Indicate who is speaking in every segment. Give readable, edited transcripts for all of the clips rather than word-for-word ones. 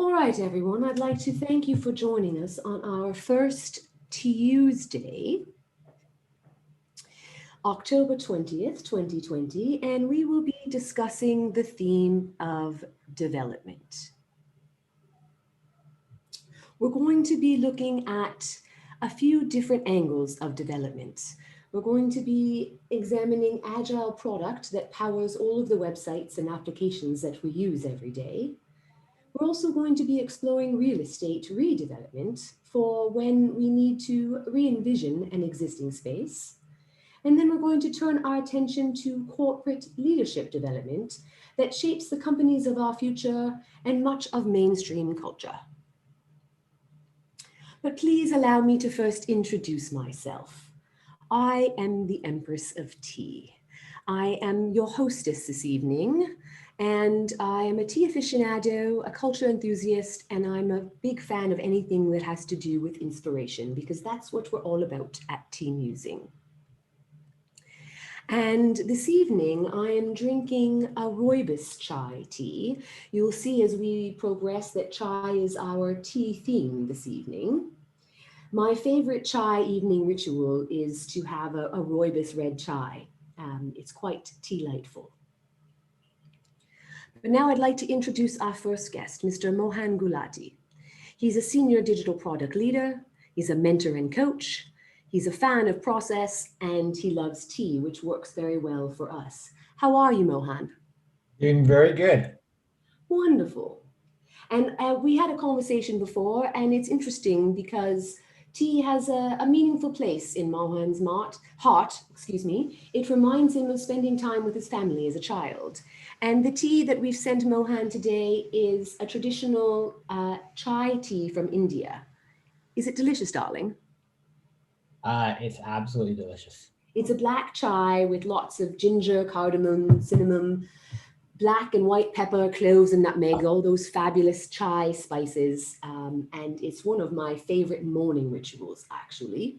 Speaker 1: All right, everyone, I'd like to thank you for joining us on our first Tuesday, October 20th, 2020, and we will be discussing the theme of development. We're going to be looking at a few different angles of development. We're going to be examining agile product that powers all of the websites and applications that we use every day. We're also going to be exploring real estate redevelopment for when we need to re-envision an existing space. And then we're going to turn our attention to corporate leadership development that shapes the companies of our future and much of mainstream culture. But please allow me to first introduce myself. I am the Empress of Tea. I am your hostess this evening, and I am a tea aficionado, a culture enthusiast, and I'm a big fan of anything that has to do with inspiration, because that's what we're all about at Tea Musing. And this evening, I am drinking a rooibos chai tea. You'll see as we progress that chai is our tea theme this evening. My favorite chai evening ritual is to have a rooibos red chai. It's quite tea-lightful. But now I'd like to introduce our first guest, Mr. Mohan Gulati. He's a senior digital product leader. He's a mentor and coach. He's a fan of process, and he loves tea, which works very well for us. How are you, Mohan?
Speaker 2: Doing very good.
Speaker 1: Wonderful. And we had a conversation before, and it's interesting because tea has a meaningful place in Mohan's heart. It reminds him of spending time with his family as a child. And the tea that we've sent Mohan today is a traditional chai tea from India. Is it delicious, darling?
Speaker 2: It's absolutely delicious.
Speaker 1: It's a black chai with lots of ginger, cardamom, cinnamon, black and white pepper, cloves and nutmeg, all those fabulous chai spices. And it's one of my favorite morning rituals, actually.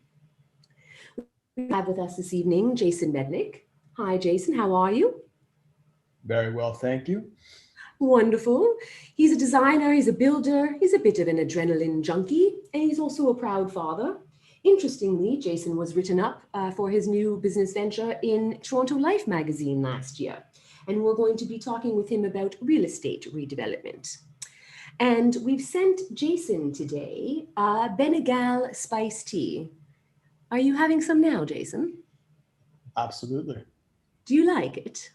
Speaker 1: We have with us this evening, Jason Mednick. Hi, Jason, how are you?
Speaker 3: Very well, thank you.
Speaker 1: Wonderful. He's a designer, he's a builder, he's a bit of an adrenaline junkie, and he's also a proud father. Interestingly, Jason was written up for his new business venture in Toronto Life magazine last year. And we're going to be talking with him about real estate redevelopment. And we've sent Jason today Bengal spice tea. Are you having some now, Jason?
Speaker 3: Absolutely.
Speaker 1: Do you like it?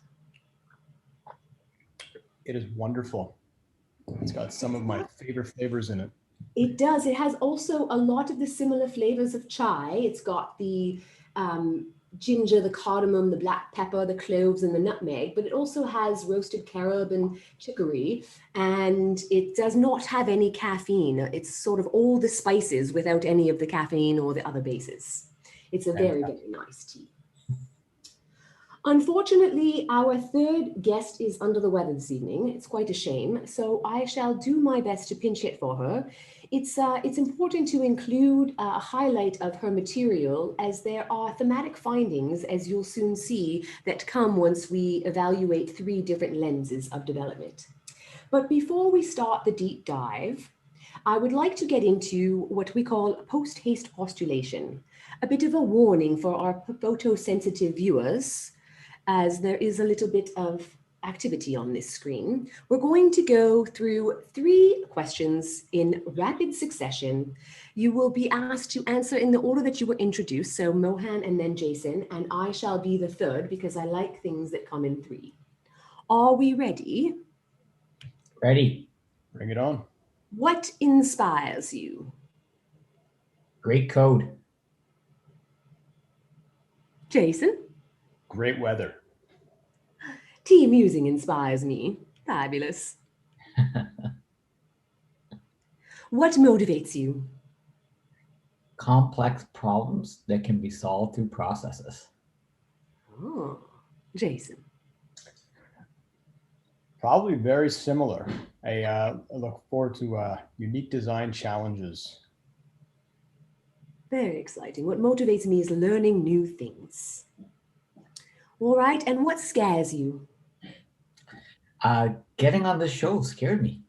Speaker 3: It is wonderful. It's got some of my favorite flavors in it.
Speaker 1: It does. It has also a lot of the similar flavors of chai. It's got the ginger, the cardamom, the black pepper, the cloves, and the nutmeg, but it also has roasted carob and chicory, and it does not have any caffeine. It's sort of all the spices without any of the caffeine or the other bases. It's a very, very nice tea. Unfortunately, our third guest is under the weather this evening. It's quite a shame, so I shall do my best to pinch hit for her. It's important to include a highlight of her material, as there are thematic findings, as you'll soon see, that come once we evaluate 3 different lenses of development. But before we start the deep dive, I would like to get into what we call post-haste postulation, a bit of a warning for our photosensitive viewers, as there is a little bit of activity on this screen. We're going to go through 3 questions in rapid succession. You will be asked to answer in the order that you were introduced, so Mohan and then Jason, and I shall be the third because I like things that come in 3. Are we ready?
Speaker 2: Ready.
Speaker 3: Bring it on.
Speaker 1: What inspires you?
Speaker 2: Great code.
Speaker 1: Jason?
Speaker 3: Great weather.
Speaker 1: Tea musing inspires me. Fabulous. What motivates you?
Speaker 2: Complex problems that can be solved through processes.
Speaker 1: Oh, Jason.
Speaker 3: Probably very similar. I look forward to unique design challenges.
Speaker 1: Very exciting. What motivates me is learning new things. All right, and what scares you?
Speaker 2: Getting on the show scared me.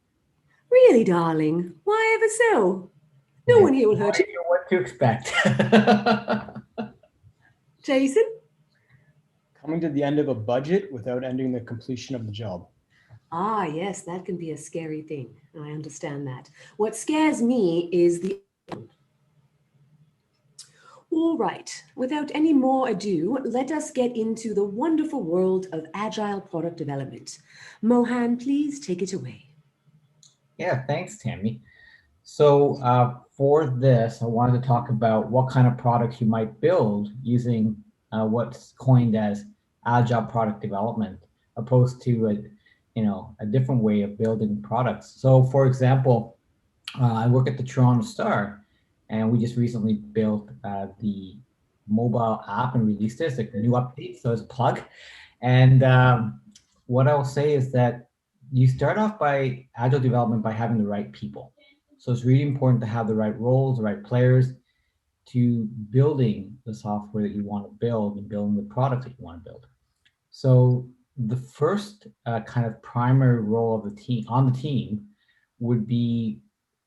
Speaker 1: Really, darling? Why ever so? No one here will hurt you.
Speaker 2: You know what to expect.
Speaker 1: Jason?
Speaker 3: Coming to the end of a budget without ending the completion of the job.
Speaker 1: Ah, yes, that can be a scary thing. I understand that. What scares me is the... All right, without any more ado, let us get into the wonderful world of agile product development. Mohan, please take it away.
Speaker 2: Yeah, thanks, Tammy. So for this, I wanted to talk about what kind of products you might build using what's coined as agile product development, opposed to a different way of building products. So, for example, I work at the Toronto Star, and we just recently built the mobile app and released it. It's a new update, so it's a plug. And what I'll say is that you start off by agile development by having the right people. So it's really important to have the right roles, the right players to building the software that you want to build and building the product that you want to build. So the first kind of primary role of the team on the team would be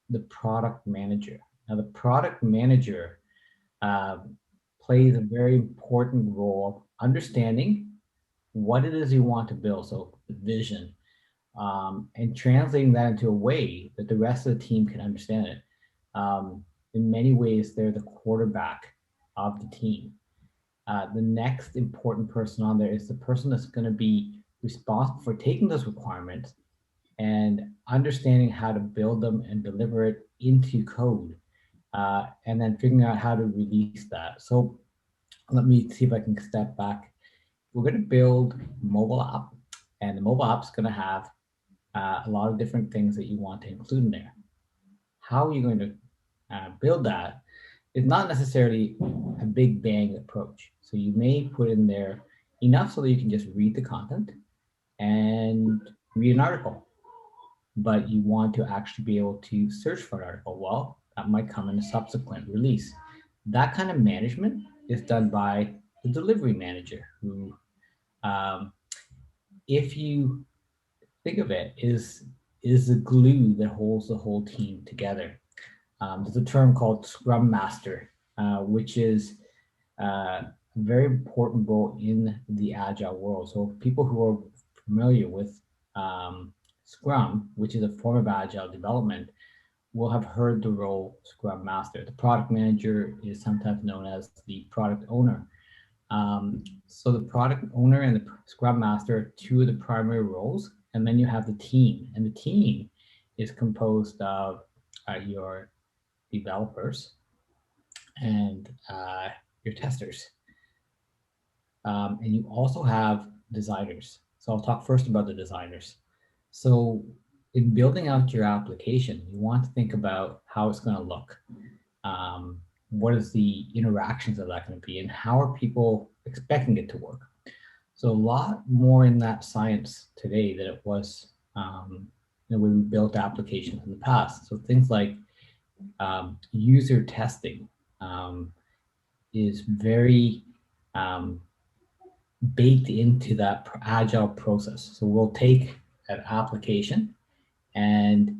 Speaker 2: the product manager. Now, the product manager uh, plays a very important role of understanding what it is you want to build, so the vision, and translating that into a way that the rest of the team can understand it. In many ways, they're the quarterback of the team. The next important person on there is the person that's going to be responsible for taking those requirements and understanding how to build them and deliver it into code, and then figuring out how to release that. So let me see if I can step back. We're going to build a mobile app, and the mobile app is going to have a lot of different things that you want to include in there. How are you going to build that is not necessarily a big bang approach. So you may put in there enough so that you can just read the content and read an article, but you want to actually be able to search for an article. Well, that might come in a subsequent release. That kind of management is done by the delivery manager, who, if you think of it, is the glue that holds the whole team together. There's a term called Scrum Master, which is a very important role in the agile world. So people who are familiar with Scrum, which is a form of agile development, will have heard the role Scrum Master. The product manager is sometimes known as the product owner. So the product owner and the Scrum Master are two of the primary roles, and then you have the team, and the team is composed of your developers and your testers. And you also have designers. So I'll talk first about the designers. So in building out your application, you want to think about how it's going to look. What is the interactions of that going to be, and how are people expecting it to work? So a lot more in that science today than it was when we built applications in the past. So things like user testing is very baked into that agile process. So we'll take an application and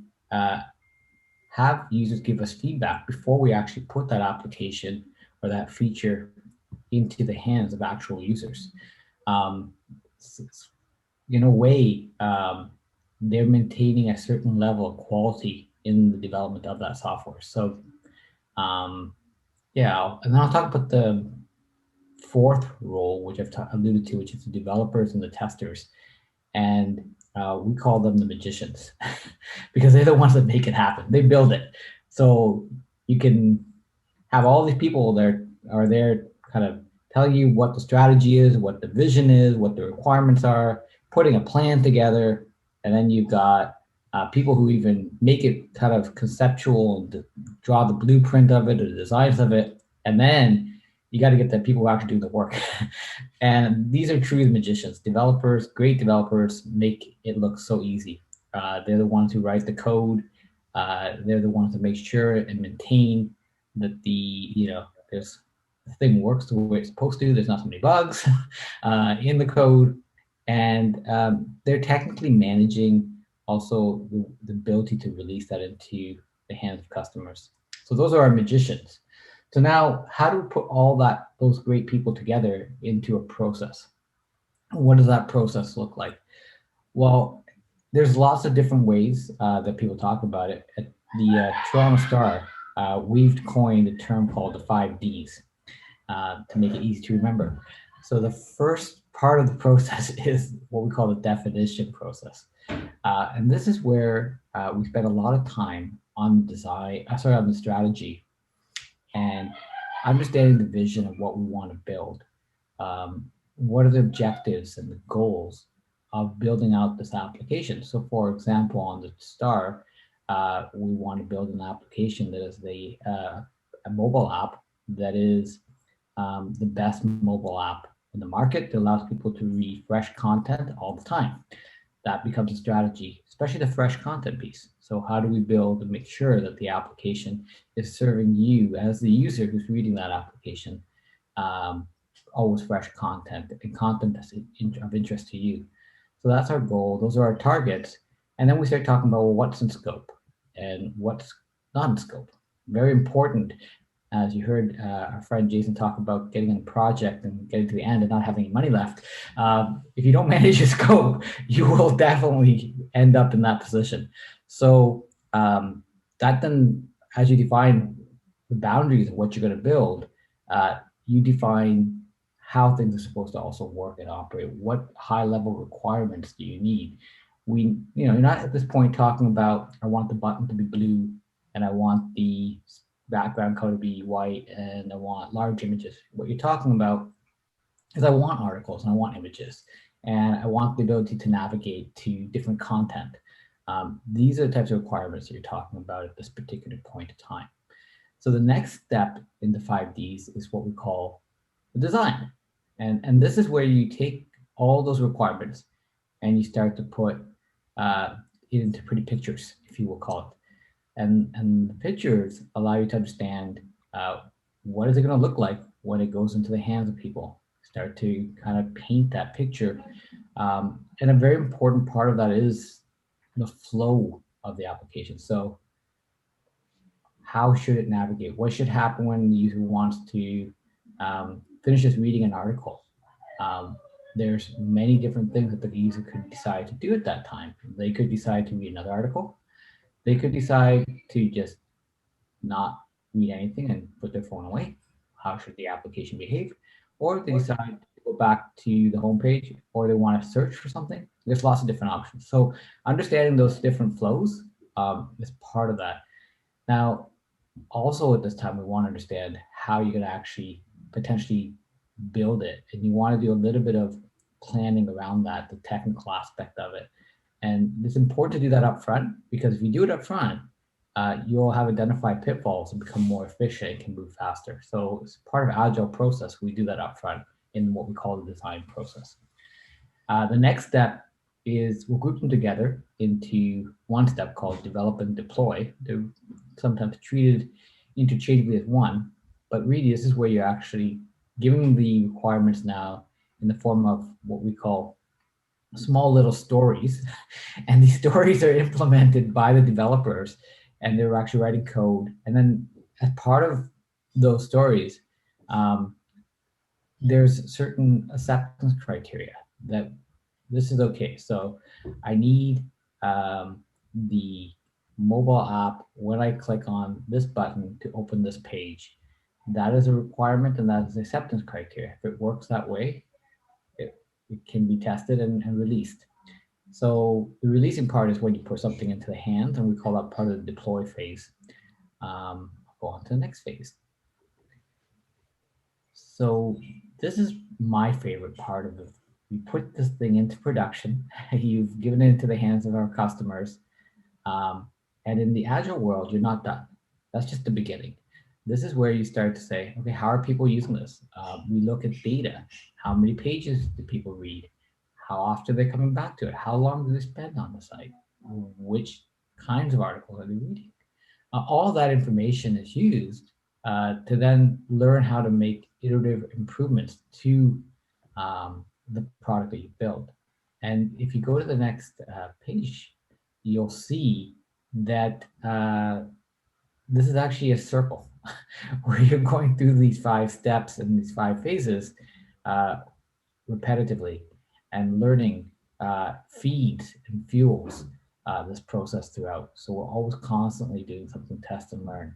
Speaker 2: have users give us feedback before we actually put that application or that feature into the hands of actual users. In a way, they're maintaining a certain level of quality in the development of that software. So yeah, and then I'll talk about the fourth role, which I've alluded to, which is the developers and the testers. And we call them the magicians because they're the ones that make it happen. They build it. So you can have all these people that are there kind of telling you what the strategy is, what the vision is, what the requirements are, putting a plan together. And then you've got people who even make it kind of conceptual and draw the blueprint of it or the designs of it. And then you got to get the people who actually do the work. And these are true magicians. Developers, great developers, make it look so easy. They're the ones who write the code. They're the ones that make sure and maintain that there's the thing works the way it's supposed to. There's not so many bugs in the code, and they're technically managing also the ability to release that into the hands of customers. So those are our magicians. So now, how do we put all those great people together into a process? What does that process look like? Well, there's lots of different ways that people talk about it. At the Toronto Star, we've coined a term called the 5Ds to make it easy to remember. So the first part of the process is what we call the definition process. And this is where we spend a lot of time on on the strategy and understanding the vision of what we want to build. What are the objectives and the goals of building out this application? So for example, on the Star, we want to build an application that is a mobile app that is the best mobile app in the market that allows people to refresh content all the time. That becomes a strategy, especially the fresh content piece. So how do we build and make sure that the application is serving you as the user who's reading that application always fresh content and content that's of interest to you? So that's our goal. Those are our targets. And then we start talking about, well, what's in scope and what's not in scope. Very important, as you heard our friend Jason talk about getting in a project and getting to the end and not having any money left. If you don't manage your scope, you will definitely end up in that position. So that then, as you define the boundaries of what you're going to build, you define how things are supposed to also work and operate. What high level requirements do you need? You're not at this point talking about, I want the button to be blue and I want the background color to be white and I want large images. What you're talking about is I want articles and I want images and I want the ability to navigate to different content. These are the types of requirements that you're talking about at this particular point of time. So the next step in the 5Ds is what we call the design. And this is where you take all those requirements and you start to put it into pretty pictures, if you will call it. And the pictures allow you to understand what is it going to look like when it goes into the hands of people. Start to kind of paint that picture. And a very important part of that is the flow of the application. So how should it navigate? What should happen when the user wants to finish just reading an article? There's many different things that the user could decide to do at that time. They could decide to read another article. They could decide to just not read anything and put their phone away. How should the application behave? Or they decide to go back to the homepage, or they want to search for something. There's lots of different options. So understanding those different flows is part of that. Now, also at this time, we want to understand how you're going to actually potentially build it. And you want to do a little bit of planning around that, the technical aspect of it. And it's important to do that up front, because if you do it up front, you'll have identified pitfalls and become more efficient and can move faster. So it's part of agile process. We do that up front in what we call the design process. The next step is we'll group them together into one step called develop and deploy. They're sometimes treated interchangeably as one, but really this is where you're actually giving the requirements now in the form of what we call small little stories. And these stories are implemented by the developers and they're actually writing code. And then as part of those stories, there's certain acceptance criteria that this is okay. So I need the mobile app, when I click on this button to open this page, that is a requirement and that is acceptance criteria. If it works that way, it can be tested and released. So the releasing part is when you put something into the hands, and we call that part of the deploy phase. I'll go on to the next phase. So this is my favorite part of it. You put this thing into production, you've given it into the hands of our customers. And in the agile world, you're not done. That's just the beginning. This is where you start to say, okay, how are people using this? We look at data. How many pages do people read? How often are they coming back to it? How long do they spend on the site? Which kinds of articles are they reading? All that information is used to then learn how to make iterative improvements to the product that you build. And if you go to the next page, you'll see that this is actually a circle where you're going through these 5 steps and these 5 phases uh, repetitively, and learning feeds and fuels this process throughout. So we're always constantly doing something, test and learn.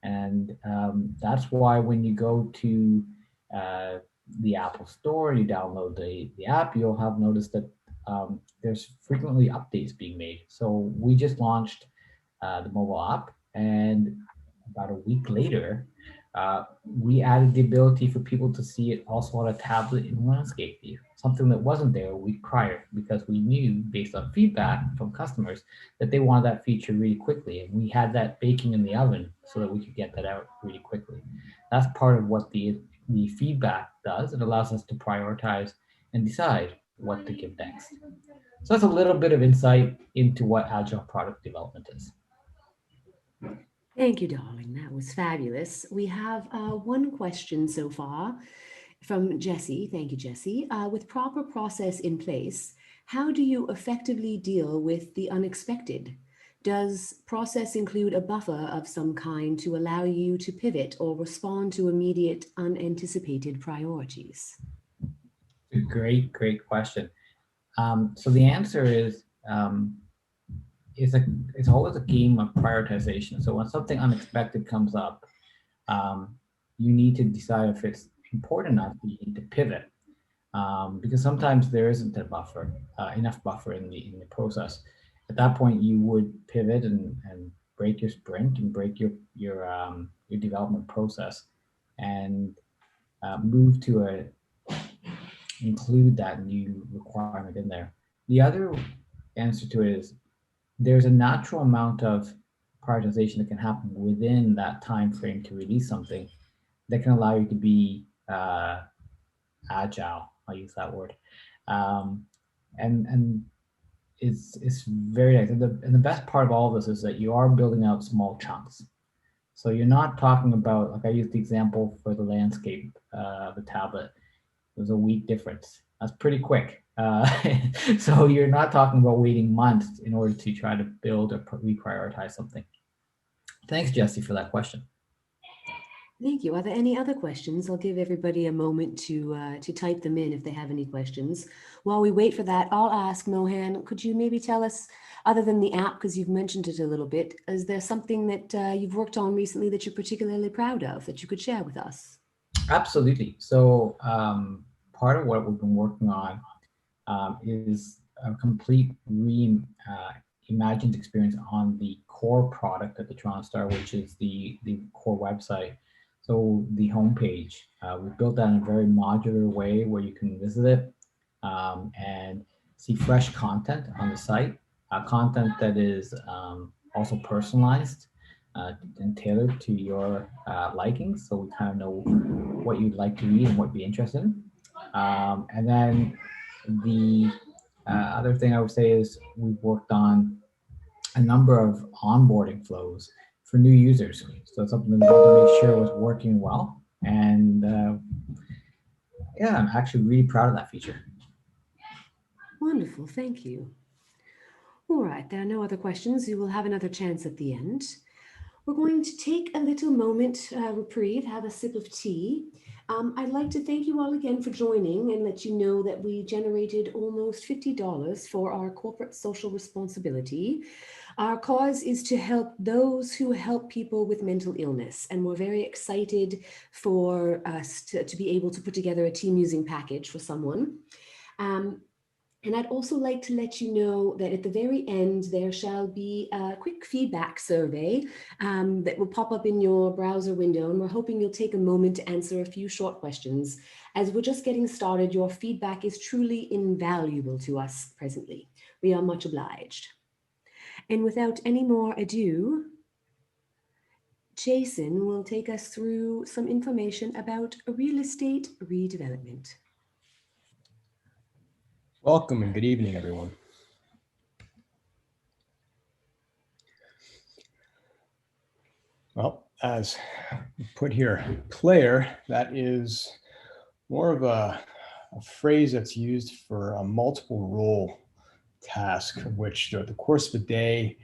Speaker 2: And that's why when you go to uh, the Apple Store, you download the app, you'll have noticed that there's frequently updates being made. So we just launched the mobile app, and about a week later, we added the ability for people to see it also on a tablet in landscape view, something that wasn't there a week prior, because we knew based on feedback from customers that they wanted that feature really quickly. And we had that baking in the oven so that we could get that out really quickly. That's part of what the feedback does. It allows us to prioritize and decide what to give next. So that's a little bit of insight into what agile product development is.
Speaker 1: Thank you, darling. That was fabulous. We have one question so far from Jesse. Thank you, Jesse. With proper process in place, how do you effectively deal with the unexpected? Does process include a buffer of some kind to allow you to pivot or respond to immediate unanticipated priorities?
Speaker 2: Great question. So the answer is it's a it's always a game of prioritization. So when something unexpected comes up, um, you need to decide if it's important enough. You need to pivot, because sometimes there isn't a buffer, enough buffer in the process. At that point, you would pivot and break your sprint and break your development process, and move to include that new requirement in there. The other answer to it is there's a natural amount of prioritization that can happen within that time frame to release something that can allow you to be agile. I'll use that word, um, and it's very nice. And the best part of all of this is that you are building out small chunks. So you're not talking about, like I used the example for the landscape, the tablet. It was a week difference. That's pretty quick. So you're not talking about waiting months in order to try to build or reprioritize something. Thanks, Jesse, for that question.
Speaker 1: Thank you. Are there any other questions? I'll give everybody a moment to type them in if they have any questions. While we wait for that, I'll ask Mohan, could you maybe tell us, other than the app, because you've mentioned it a little bit, is there something that you've worked on recently that you're particularly proud of that you could share with us?
Speaker 2: Absolutely. So part of what we've been working on is a complete reimagined experience on the core product at the Toronto Star, which is the core website. So the homepage, we've built that in a very modular way where you can visit it and see fresh content on the site, content that is also personalized and tailored to your likings. So we kind of know what you'd like to read and what you'd be interested in. And then the other thing I would say is we've worked on a number of onboarding flows for new users. So it's something that we wanted to make sure was working well. And yeah, I'm actually really proud of that feature.
Speaker 1: Wonderful. Thank you. All right. There are no other questions. You will have another chance at the end. We're going to take a little moment, reprieve, have a sip of tea. I'd like to thank you all again for joining and let you know that we generated almost $50 for our corporate social responsibility. Our cause is to help those who help people with mental illness, and we're very excited for us to be able to put together a team using package for someone. And I'd also like to let you know that at the very end, there shall be a quick feedback survey that will pop up in your browser window. And we're hoping you'll take a moment to answer a few short questions. As we're just getting started, your feedback is truly invaluable to us presently. We are much obliged. And without any more ado, Jason will take us through some information about real estate redevelopment.
Speaker 3: Welcome and good evening, everyone. Well, as put here, player, that is more of a phrase that's used for a multiple role task, which throughout the course of the day,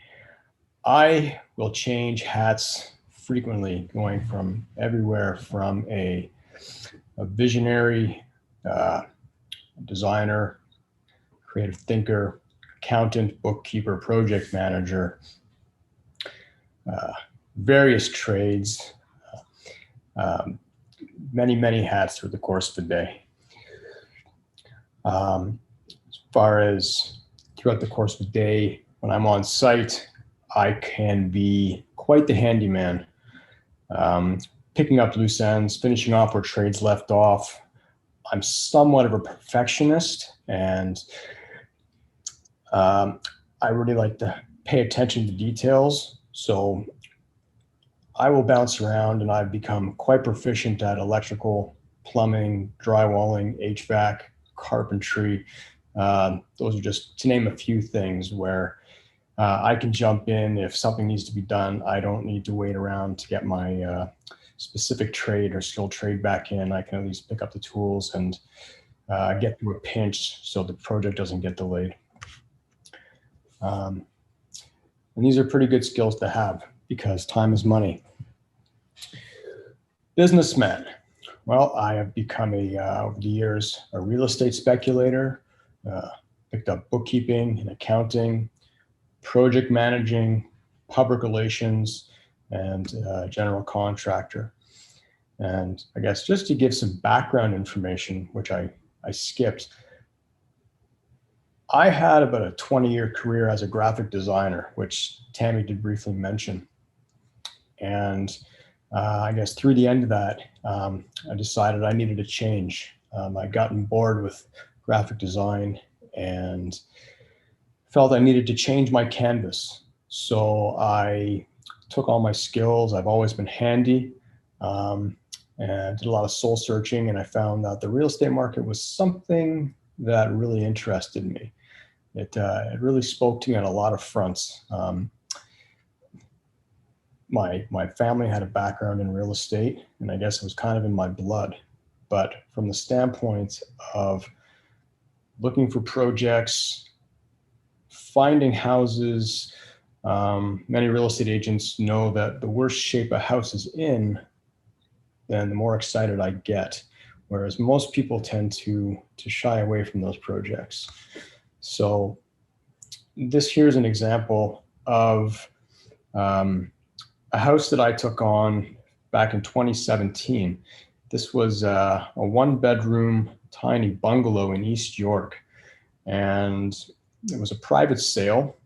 Speaker 3: I will change hats frequently, going from everywhere from a visionary designer, creative thinker, accountant, bookkeeper, project manager, various trades, many hats through the course of the day. As far as throughout the course of the day, when I'm on site, I can be quite the handyman, picking up loose ends, finishing off where trades left off. I'm somewhat of a perfectionist, and I really like to pay attention to details. So I will bounce around, and I've become quite proficient at electrical, plumbing, drywalling, HVAC, carpentry. Those are just to name a few things where I can jump in if something needs to be done. I don't need to wait around to get my specific trade or skilled trade back in. I can at least pick up the tools and get through a pinch so the project doesn't get delayed. And these are pretty good skills to have because time is money. Businessman. Well, I have become over the years, a real estate speculator, picked up bookkeeping and accounting, project managing, public relations, and general contractor. And I guess just to give some background information, which I skipped, I had about a 20-year career as a graphic designer, which Tammy did briefly mention. And I guess through the end of that, I decided I needed a change. I'd gotten bored with graphic design and felt I needed to change my canvas. So I took all my skills. I've always been handy, and did a lot of soul searching, and I found that the real estate market was something that really interested me. It really spoke to me on a lot of fronts. My family had a background in real estate, and I guess it was kind of in my blood. But from the standpoint of looking for projects, finding houses, many real estate agents know that the worse shape a house is in, then the more excited I get. Whereas most people tend to shy away from those projects. So this here's an example of a house that I took on back in 2017. This was a 1-bedroom tiny bungalow in East York. And it was a private sale,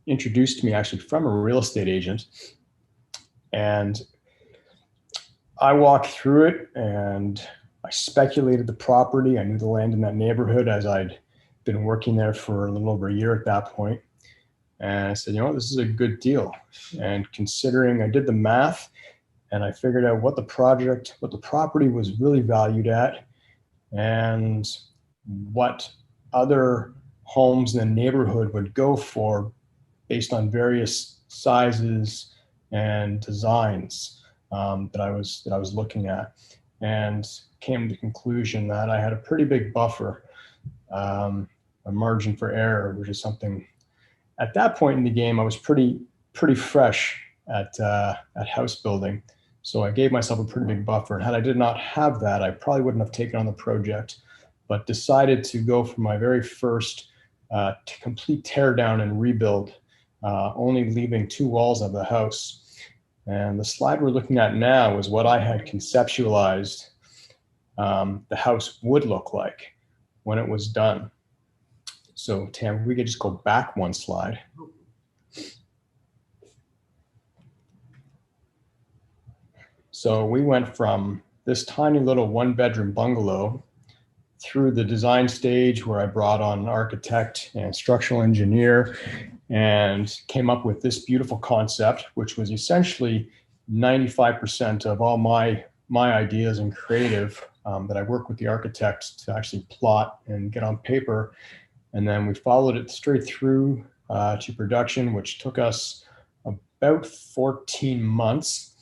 Speaker 3: introduced to me actually from a real estate agent. And I walked through it and I speculated the property. I knew the land in that neighborhood as I'd been working there for a little over a year at that point. And I said, you know, this is a good deal. And considering I did the math and I figured out what the property was really valued at and what other homes in the neighborhood would go for based on various sizes and designs that I was looking at, and came to the conclusion that I had a pretty big buffer, a margin for error, which is something at that point in the game I was pretty fresh at house building. So I gave myself a pretty big buffer. And had I did not have that, I probably wouldn't have taken on the project, but decided to go for my very first complete tear down and rebuild, only leaving 2 walls of the house. And the slide we're looking at now is what I had conceptualized the house would look like when it was done. So Tam, we could just go back 1 slide. So we went from this tiny little 1-bedroom bungalow through the design stage where I brought on an architect and structural engineer and came up with this beautiful concept, which was essentially 95% of all my ideas and creative that I work with the architect to actually plot and get on paper. And then we followed it straight through to production, which took us about 14 months.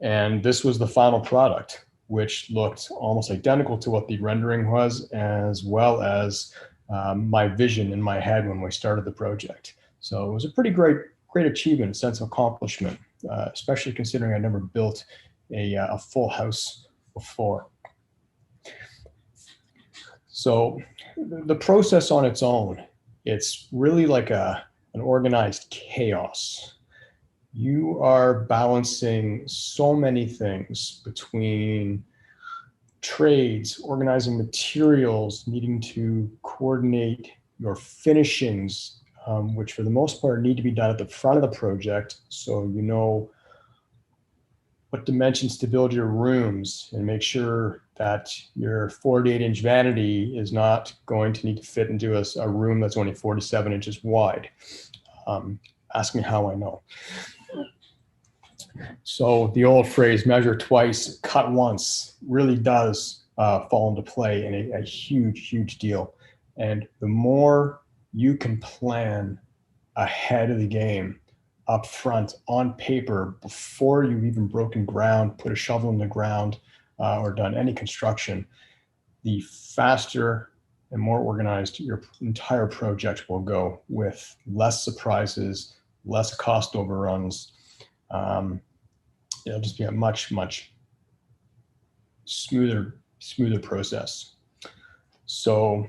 Speaker 3: And this was the final product, which looked almost identical to what the rendering was, as well as my vision in my head when we started the project. So it was a pretty great achievement, a sense of accomplishment, especially considering I never built a full house before. So the process on its own, it's really like an organized chaos. You are balancing so many things between trades, organizing materials, needing to coordinate your finishings, which for the most part need to be done at the front of the project. So you know what dimensions to build your rooms and make sure that your 48-inch vanity is not going to need to fit into a room that's only 47 inches wide. Ask me how I know. So the old phrase, measure twice, cut once, really does fall into play in a huge, huge deal. And the more you can plan ahead of the game, up front, on paper, before you've even broken ground, put a shovel in the ground, or done any construction, the faster and more organized your entire project will go, with less surprises, less cost overruns. It'll just be a much, much smoother process. So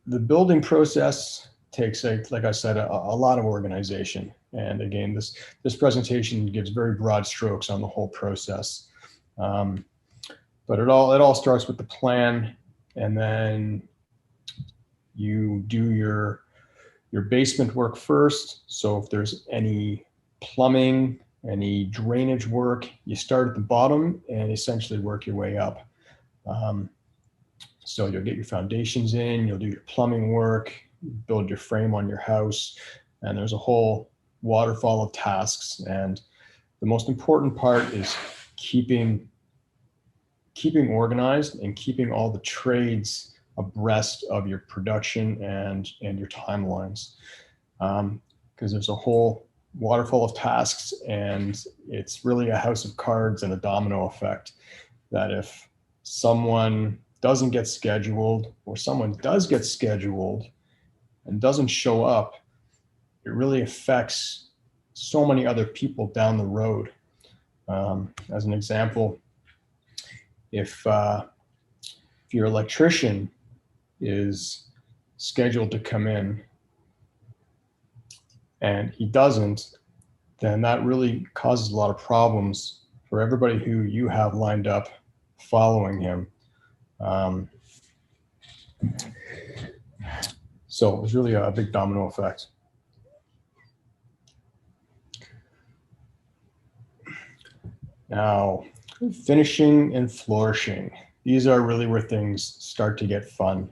Speaker 3: the building process takes, like I said, a lot of organization. And again, this presentation gives very broad strokes on the whole process. But it all starts with the plan, and then you do your basement work first. So if there's any plumbing, any drainage work, you start at the bottom and essentially work your way up. So you'll get your foundations in, you'll do your plumbing work, build your frame on your house, and there's a whole waterfall of tasks. And the most important part is keeping organized and keeping all the trades abreast of your production and your timelines. Because there's a whole waterfall of tasks, and it's really a house of cards and a domino effect, that if someone doesn't get scheduled, or someone does get scheduled and doesn't show up, it really affects so many other people down the road. As an example, if your electrician is scheduled to come in and he doesn't, then that really causes a lot of problems for everybody who you have lined up following him. So it's really a big domino effect. Now, finishing and flourishing. These are really where things start to get fun.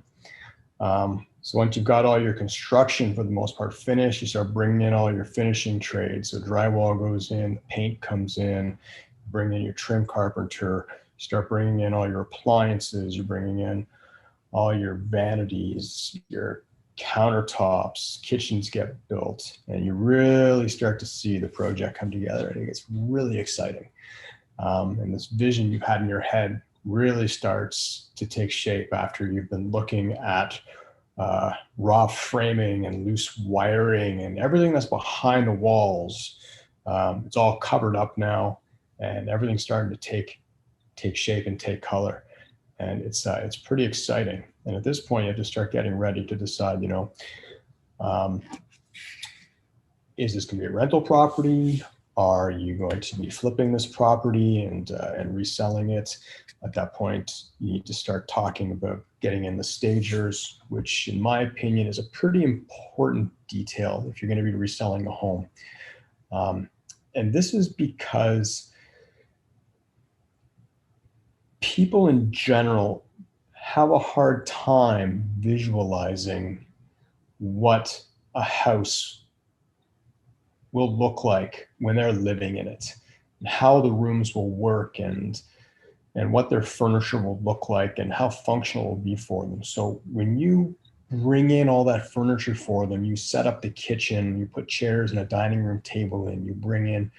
Speaker 3: So once you've got all your construction, for the most part, finished, you start bringing in all your finishing trades. So drywall goes in, paint comes in, bring in your trim carpenter, you start bringing in all your appliances, you're bringing in all your vanities, your countertops, kitchens get built, and you really start to see the project come together. I think it's really exciting. And this vision you've had in your head really starts to take shape after you've been looking at raw framing and loose wiring and everything that's behind the walls. It's all covered up now, and everything's starting to take shape and take color. And it's pretty exciting. And at this point, you have to start getting ready to decide, is this going to be a rental property? Are you going to be flipping this property and reselling it? At that point, you need to start talking about getting in the stagers, which in my opinion is a pretty important detail if you're going to be reselling a home. And this is because people in general have a hard time visualizing what a house will look like when they're living in it, and how the rooms will work, and what their furniture will look like, and how functional it will be for them. So when you bring in all that furniture for them, you set up the kitchen, you put chairs and a dining room table in, you bring in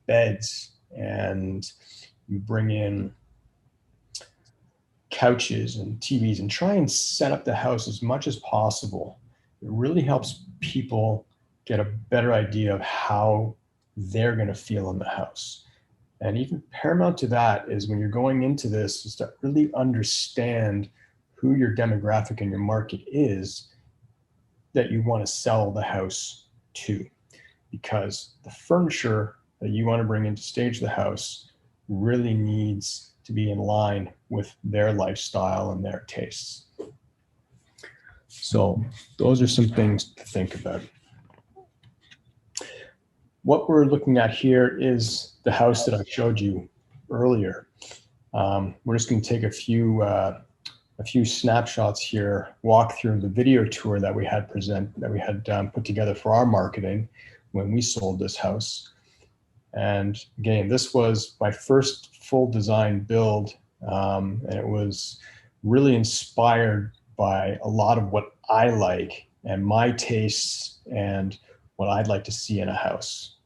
Speaker 3: beds, and you bring in couches and TVs and try and set up the house as much as possible. It really helps people get a better idea of how they're going to feel in the house. And even paramount to that is when you're going into this is to really understand who your demographic and your market is that you want to sell the house to. Because the furniture that you want to bring in to stage the house really needs to be in line with their lifestyle and their tastes. So those are some things to think about. What we're looking at here is the house that I showed you earlier. We're just going to take a few snapshots here, walk through the video tour that we had put together for our marketing when we sold this house. And again, this was my first full design build, and it was really inspired by a lot of what I like and my tastes and what I'd like to see in a house.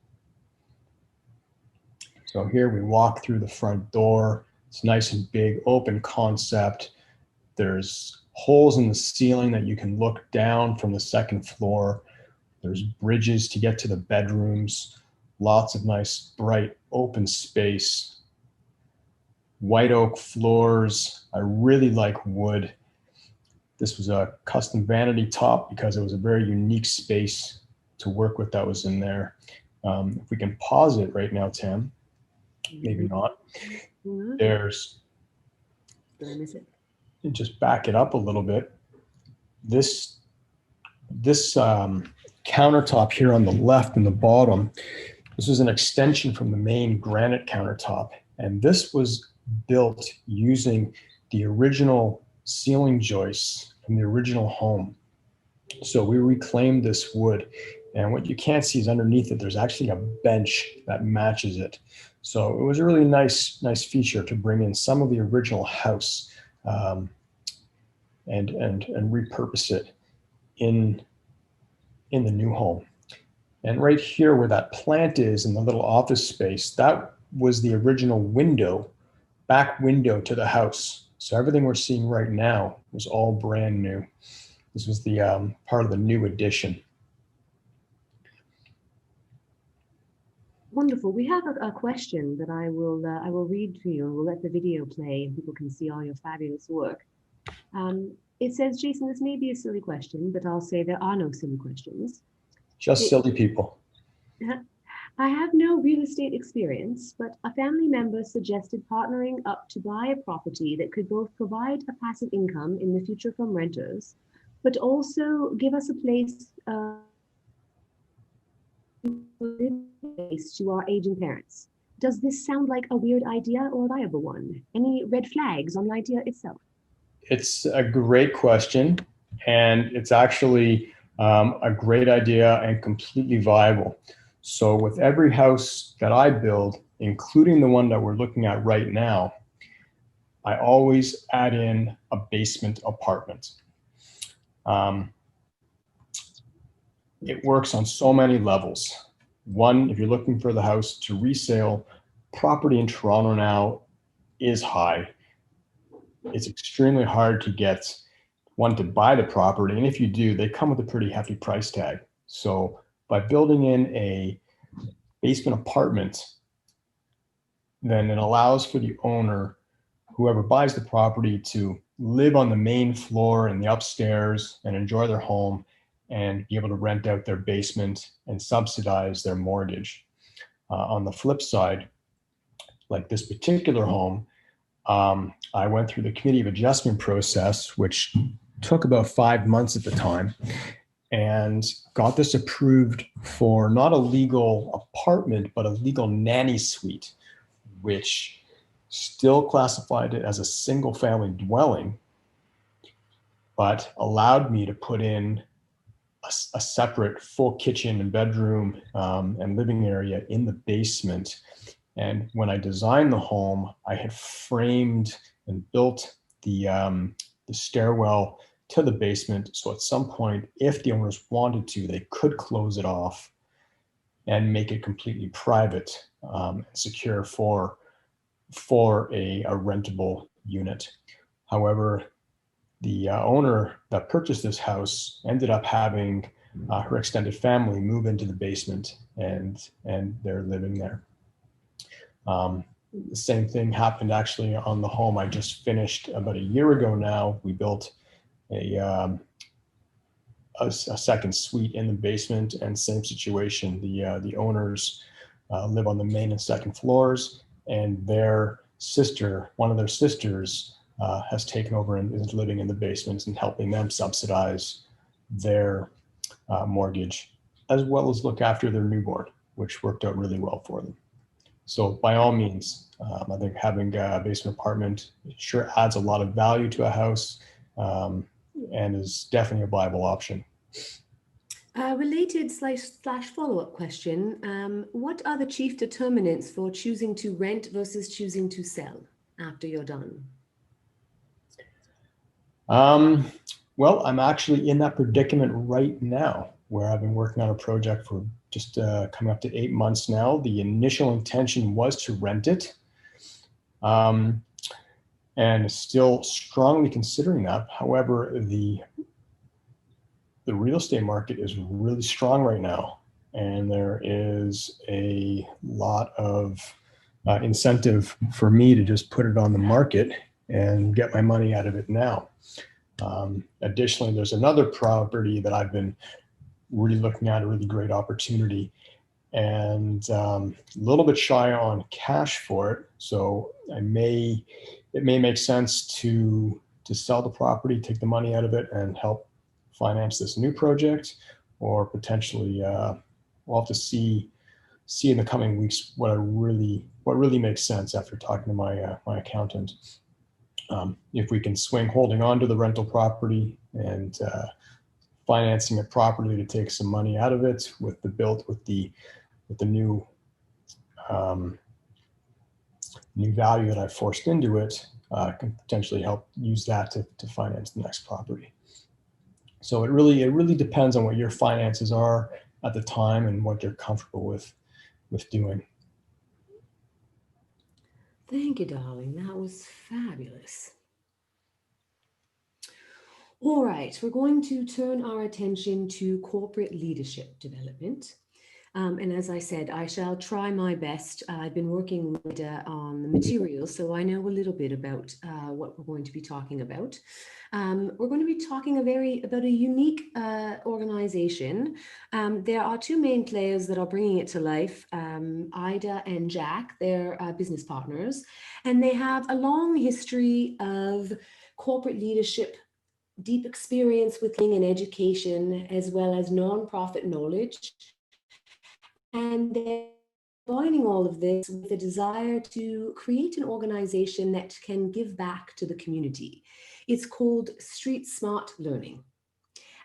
Speaker 3: So here we walk through the front door. It's nice and big, open concept. There's holes in the ceiling that you can look down from the second floor. There's bridges to get to the bedrooms. Lots of nice, bright, open space. White oak floors. I really like wood. This was a custom vanity top because it was a very unique space to work with that was in there. If we can pause it right now, Tim, maybe not. There's,
Speaker 1: Did I miss it?
Speaker 3: and just back it up a little bit. This countertop here on the left in the bottom, this was an extension from the main granite countertop. And this was built using the original ceiling joists from the original home. So we reclaimed this wood. And what you can't see is underneath it, there's actually a bench that matches it. So it was a really nice feature to bring in some of the original house and repurpose it in the new home. And right here where that plant is in the little office space, that was the original window, back window to the house. So everything we're seeing right now was all brand new. This was the part of the new addition.
Speaker 1: Wonderful. We have a question that I will read to you, and we'll let the video play and people can see all your fabulous work. It says, Jason, this may be a silly question, but I'll say there are no silly questions.
Speaker 3: Just silly people.
Speaker 1: I have no real estate experience, but a family member suggested partnering up to buy a property that could both provide a passive income in the future from renters, but also give us a place to our aging parents. Does this sound like a weird idea or a viable one? Any red flags on the idea itself?
Speaker 3: It's a great question, and it's actually a great idea and completely viable. So with every house that I build, including the one that we're looking at right now, I always add in a basement apartment. It works on so many levels. One, if you're looking for the house to resale, property in Toronto now is high. It's extremely hard to get one to buy the property. And if you do, they come with a pretty hefty price tag. So by building in a basement apartment, then it allows for the owner, whoever buys the property, to live on the main floor and the upstairs and enjoy their home and be able to rent out their basement and subsidize their mortgage. On the flip side, like this particular home, I went through the committee of adjustment process, which took about 5 months at the time, and got this approved for not a legal apartment, but a legal nanny suite, which still classified it as a single family dwelling, but allowed me to put in a separate full kitchen and bedroom and living area in the basement. And when I designed the home, I had framed and built the stairwell to the basement. So at some point, if the owners wanted to, they could close it off and make it completely private and secure for a rentable unit. However, the owner that purchased this house ended up having her extended family move into the basement, and they're living there. The same thing happened actually on the home I just finished about a year ago now. We built a second suite in the basement, and same situation. The owners live on the main and second floors, and their sister, one of their sisters, has taken over and is living in the basements and helping them subsidize their mortgage, as well as look after their newborn, which worked out really well for them. So by all means, I think having a basement apartment sure adds a lot of value to a house, and is definitely a viable option.
Speaker 1: Related slash follow-up question. What are the chief determinants for choosing to rent versus choosing to sell after you're done?
Speaker 3: Well, I'm actually in that predicament right now, where I've been working on a project for just coming up to 8 months now. The initial intention was to rent it, and still strongly considering that. However, the real estate market is really strong right now, and there is a lot of incentive for me to just put it on the market and get my money out of it now. Additionally, there's another property that I've been really looking at, a really great opportunity, and a little bit shy on cash for it. So it may make sense to sell the property, take the money out of it, and help finance this new project, or potentially we'll have to see in the coming weeks what really makes sense after talking to my accountant. If we can swing holding on to the rental property and financing it properly to take some money out of it with the new value that I've forced into it, can potentially help use that to finance the next property. So it really depends on what your finances are at the time and what you're comfortable with doing.
Speaker 1: Thank you, darling. That was fabulous. All right, we're going to turn our attention to corporate leadership development. And as I said, I shall try my best. I've been working on the materials, so I know a little bit about what we're going to be talking about. We're going to be talking about a unique organization. There are two main players that are bringing it to life, Ida and Jack. They're business partners, and they have a long history of corporate leadership, deep experience with learning and education, as well as nonprofit knowledge. And they're combining all of this with a desire to create an organization that can give back to the community. It's called StreetSmart Learning.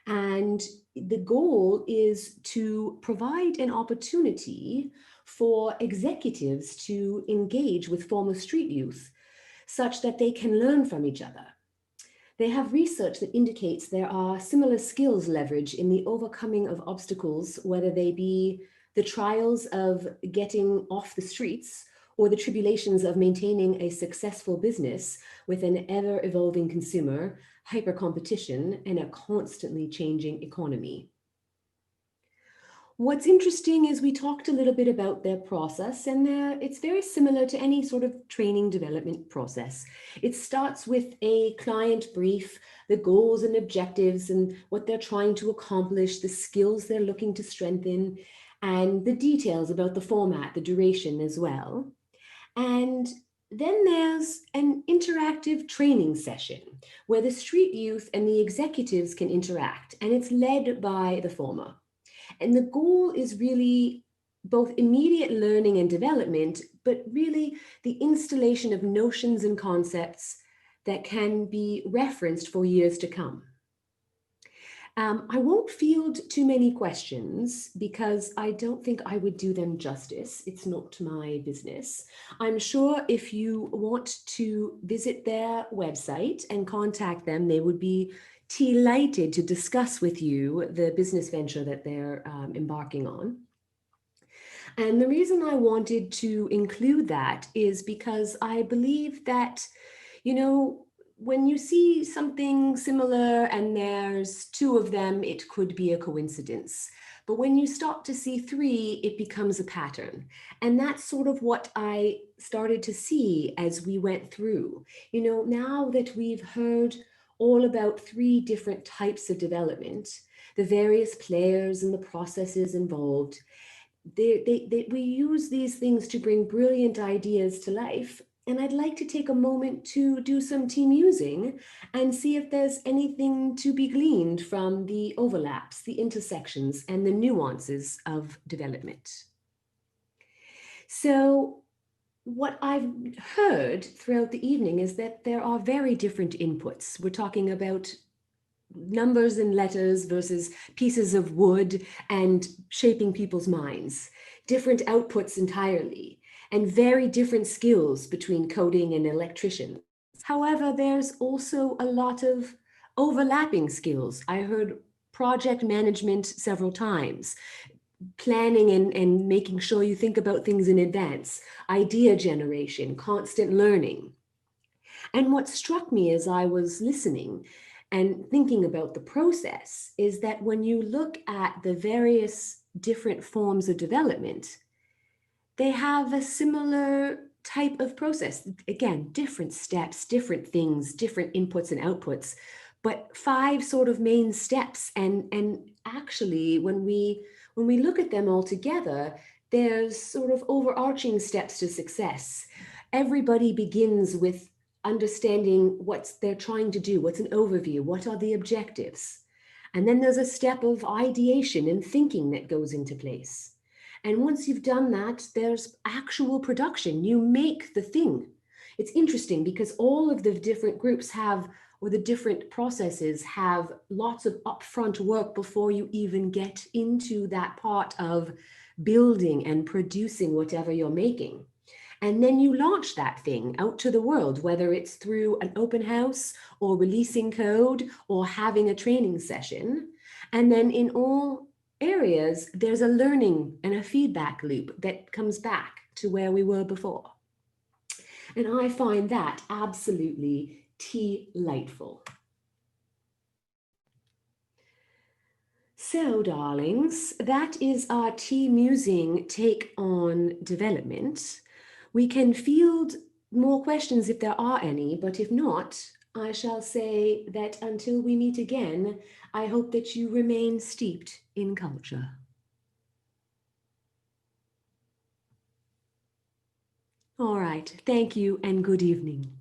Speaker 1: And the goal is to provide an opportunity for executives to engage with former street youth such that they can learn from each other. They have research that indicates there are similar skills leverage in the overcoming of obstacles, whether they be the trials of getting off the streets or the tribulations of maintaining a successful business with an ever-evolving consumer, hyper competition, and a constantly changing economy. What's interesting is we talked a little bit about their process, and it's very similar to any sort of training development process. It starts with a client brief, the goals and objectives and what they're trying to accomplish, the skills they're looking to strengthen, and the details about the format, the duration as well. And then there's an interactive training session where the street youth and the executives can interact, and it's led by the former. And the goal is really both immediate learning and development, but really the installation of notions and concepts that can be referenced for years to come. I won't field too many questions because I don't think I would do them justice. It's not my business. I'm sure if you want to visit their website and contact them, they would be delighted to discuss with you the business venture that they're embarking on. And the reason I wanted to include that is because I believe that, you know, when you see something similar and there's two of them, it could be a coincidence. But when you start to see three, it becomes a pattern. And that's sort of what I started to see as we went through. You know, now that we've heard all about three different types of development, the various players and the processes involved, we use these things to bring brilliant ideas to life. And I'd like to take a moment to do some team using and see if there's anything to be gleaned from the overlaps, the intersections, and the nuances of development. So what I've heard throughout the evening is that there are very different inputs. We're talking about numbers and letters versus pieces of wood and shaping people's minds, different outputs entirely, and very different skills between coding and electricians. However, there's also a lot of overlapping skills. I heard project management several times, planning and making sure you think about things in advance, idea generation, constant learning. And what struck me as I was listening and thinking about the process is that when you look at the various different forms of development, they have a similar type of process. Again, different steps, different things, different inputs and outputs, but five sort of main steps. And actually, when we look at them all together, there's sort of overarching steps to success. Everybody begins with understanding what they're trying to do, what's an overview, what are the objectives. And then there's a step of ideation and thinking that goes into place. And once you've done that, there's actual production. You make the thing. It's interesting because all of the different groups have, or the different processes have lots of upfront work before you even get into that part of building and producing whatever you're making. And then you launch that thing out to the world, whether it's through an open house or releasing code or having a training session. And then in all areas, there's a learning and a feedback loop that comes back to where we were before. And I find that absolutely delightful. So, darlings, that is our team musing take on development. We can field more questions if there are any, but if not, I shall say that until we meet again, I hope that you remain steeped in culture. All right, thank you and good evening.